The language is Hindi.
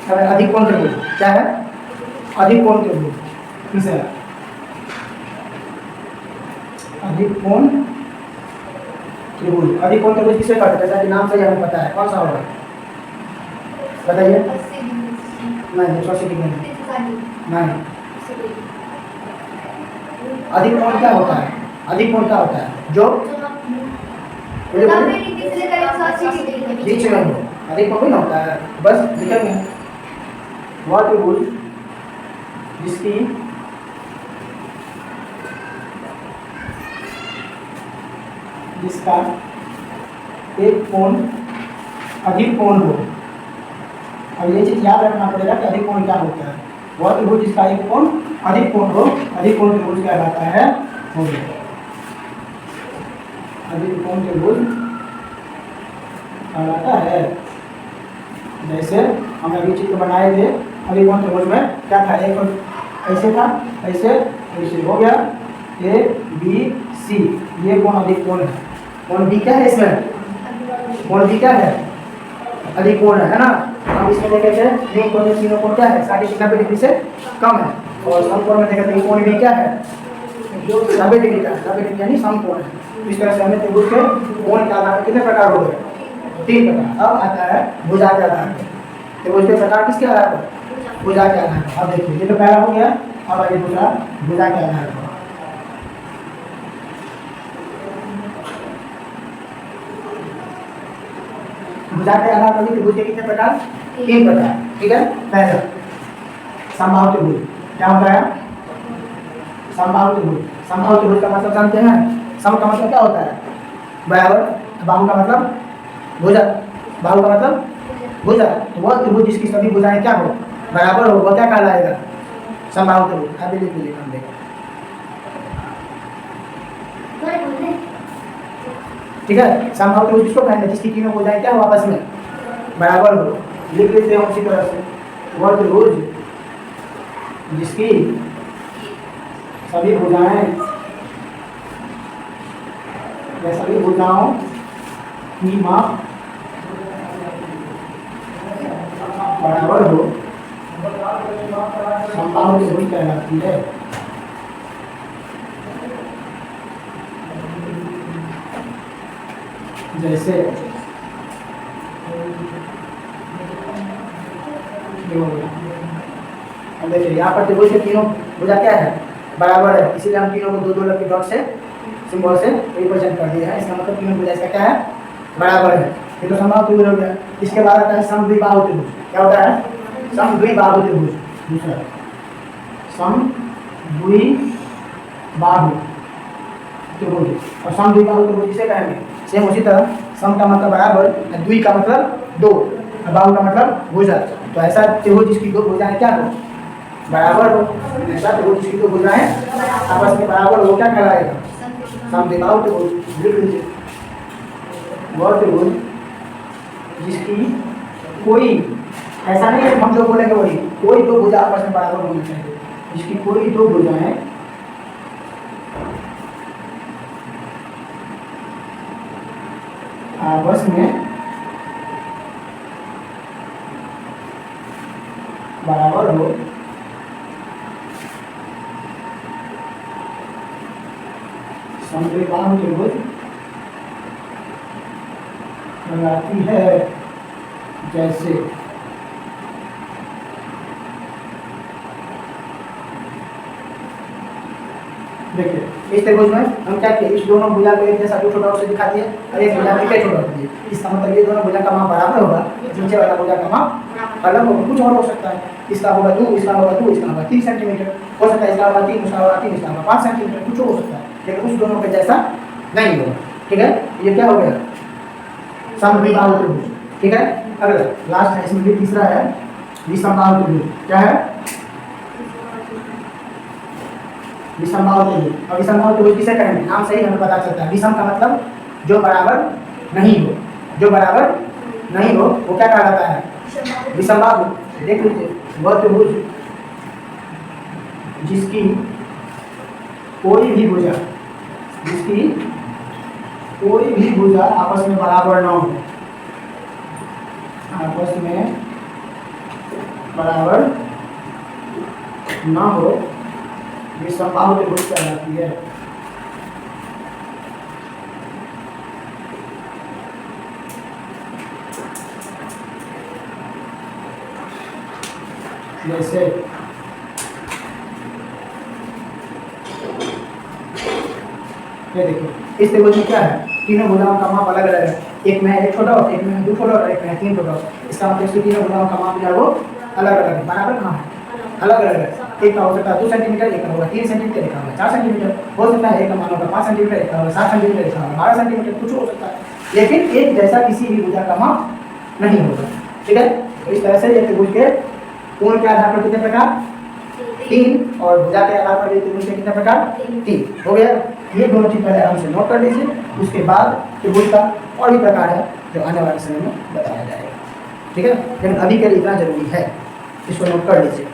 अधिक कोण त्रिभुज क्या है? अधिक कोण त्रिभुज किसे है? अधिक कोण त्रिभुज। अधिक कोण त्रिभुज किसे कहते हैं? जैसा कि नाम से ही हमें पता है, कौन सा होगा बताइए? नहीं, 180 डिग्री नहीं। अधिक कोण क्या होता है? अधिक कोण क्या होता है? जो बीच में हो, अधिक कोण नहीं होता है। बस लिखेंगे वह त्रिभुज जिसका एक कोण अधिक कोण हो। अब ये चीज याद रखना पड़ेगा कि अधिक कोण क्या होता है। वह त्रिभुज जिसका एक कोण अधिक कोण हो, अधिक कोण त्रिभुज क्या कहलाता है? हो गया अधिक कोण त्रिभुज कहलाता है। जैसे हमने अभी चित्र बनाए थे, अधिक कोण त्रिभुज में क्या था? एक ऐसे था, ऐसे ऐसे हो गया ए बी सी, ये कोण अधिक कोण है। कोण बी क्या है? इसमें कोण बी क्या है? अधिक कोण है ना। हम इसमें देखे थे तीन कोण में तीनों कोण क्या है? 90 डिग्री से कम है। और समकोण में देखे थे कोण भी क्या है? जो 90 डिग्री का है, 90 डिग्री यानी समकोण है। इस तरह से हमें त्रिभुज के कोण के आधार पर कितने प्रकार हो गए? 3 प्रकार। अब आता है भुजा के आधार पर। त्रिभुज के प्रकार किसके आधार पर? भुजा के आधार पर। अब देखिए ये तो पहला हो गया। अब आइए दूसरा भुजा के आधार पर। भुजा के आधार पर त्रिभुज के कितने प्रकार? 3 प्रकार। ठीक है। पहला समबाहु त्रिभुज। क्या होता है? समबाहु त्रिभुज। समबाहु त्रिभुज का मतलब जानते हैं? सम का मतलब क्या होता है? बराबर। बाहु का मतलब भुजा। बाहु का मतलब भुजा। तो वह त्रिभुज जिसकी सभी भुजाएं क्या हो? बराबर हो, वह क्या कहलाएगा? समबाहु त्रिभुज। अभी लिख लीजिए हम देखें। ठीक है। समबाहु त्रिभुज किसको कहते हैं? जिसकी तीनों भुजाएं क्या हो? आपस में बराबर हो। लिख लेते हैं उसी तरह से वह त्रिभुज जिसकी सभी भुजाएं या सभी भुजाओं की माप बराबर हो, समबाहु त्रिभुज कहलाती है। जैसे अब देखिए यहाँ पर त्रिभुज के तीनों भुजा क्या है? बराबर है। इसीलिए हम तीनों को दो दो लकी डॉट से सिंबल से रिप्रेजेंट कर दिया है। इसका मतलब तीनों भुजा इसका क्या है? बराबर है। ये तो समबाहु त्रिभुज हो गया। इसके बाद आता है समद्विबाहु त्रिभुज। क्या होता है? समद्विबाहु त्रिभुज। दूसरा समद्विबाहु त्रिभुज। और समद्विबाहु त्रिभुज किसे कहेंगे? सेम उसी तरह सम का मतलब बराबर, द्वि का मतलब दो, बाहु का मतलब भुजा। तो ऐसा त्रिभुज जिसकी दो भुजाएं क्या हो? बराबर हो। ऐसा त्रिभुज जिसकी दो भुजाएं आपस में बराबर हो, क्या कहलाएगा? समद्विबाहु त्रिभुज। लिख लीजिए वह त्रिभुज जिसकी कोई, ऐसा नहीं है हम जो बोलेंगे वही, कोई दो भुजा आपस में बराबर होनी चाहिए। जिसकी कोई दो भुजाएं आपस में बराबर हो, समद्विबाहु त्रिभुज कहलाती है। जैसे देखिए इस त्रिभुज में हम क्या किए? इस दोनों भुजा को एक जैसा 2 छोटा से दिखा दिए और एक भुजा को 1 छोटा कर दिए। इसका मतलब ये दोनों भुजा का माप बराबर होगा, नीचे वाला भुजा का माप अलग होगा। कुछ और हो सकता है, इसका होगा 2, इसका होगा 2, इसका होगा 3 सेंटीमीटर हो सकता है, इसका होगा 3, इसका होगा 3, इसका होगा 5 सेंटीमीटर, कुछ हो सकता है, लेकिन उस दोनों के जैसा नहीं होगा। ठीक है। ये क्या हो गया? समद्विबाहु त्रिभुज। ठीक है। अगला लास्ट है, इसमें भी तीसरा है विसमबाहु त्रिभुज। क्या है? विसमबाहु त्रिभुज। और विसमबाहु त्रिभुज किसे कहेंगे? नाम से ही हमें पता चलता है। विषम का मतलब जो बराबर नहीं हो, जो बराबर नहीं हो वो क्या कहलाता है? विसमबाहु। देख लीजिए वह त्रिभुज जिसकी कोई भी भुजा, जिसकी कोई भी भुजा आपस में बराबर न हो, आपस में बराबर ना हो, ये समबाहु त्रिभुज कहलाती है। जैसे ये देखिए, इस त्रिभुज में क्या है, तीनों भुजाओं का माप अलग अलग है। एक में एक छोटा और एक में दो छोटा और एक में तीन छोटा। इसका मतलब इसकी तीनों भुजाओं का माप जो है वो अलग अलग है। बराबर कहाँ है? अलग अलग है। एक का हो सकता है 2 सेंटीमीटर, एक का होगा 3 सेंटीमीटर, एक का होगा 4 सेंटीमीटर, हो सकता है एक का मान होगा 5 सेंटीमीटर, एक का होगा 7 सेंटीमीटर, एक का होगा 12 सेंटीमीटर, कुछ हो सकता है, लेकिन एक जैसा किसी भी भुजा का माप नहीं होगा। ठीक है, तो इस तरह से ये त्रिभुज के कोण के आधार पर कितने प्रकार? 3, और भुजा के आधार पर ये त्रिभुज के कितने प्रकार? 3 हो गया। ये दोनों चीज पहले आराम से नोट कर लीजिए, उसके बाद त्रिभुज का और भी प्रकार है जो आने वाले समय में बताया जाएगा। ठीक है, लेकिन अभी के लिए इतना जरूरी है, इसको नोट कर लीजिए।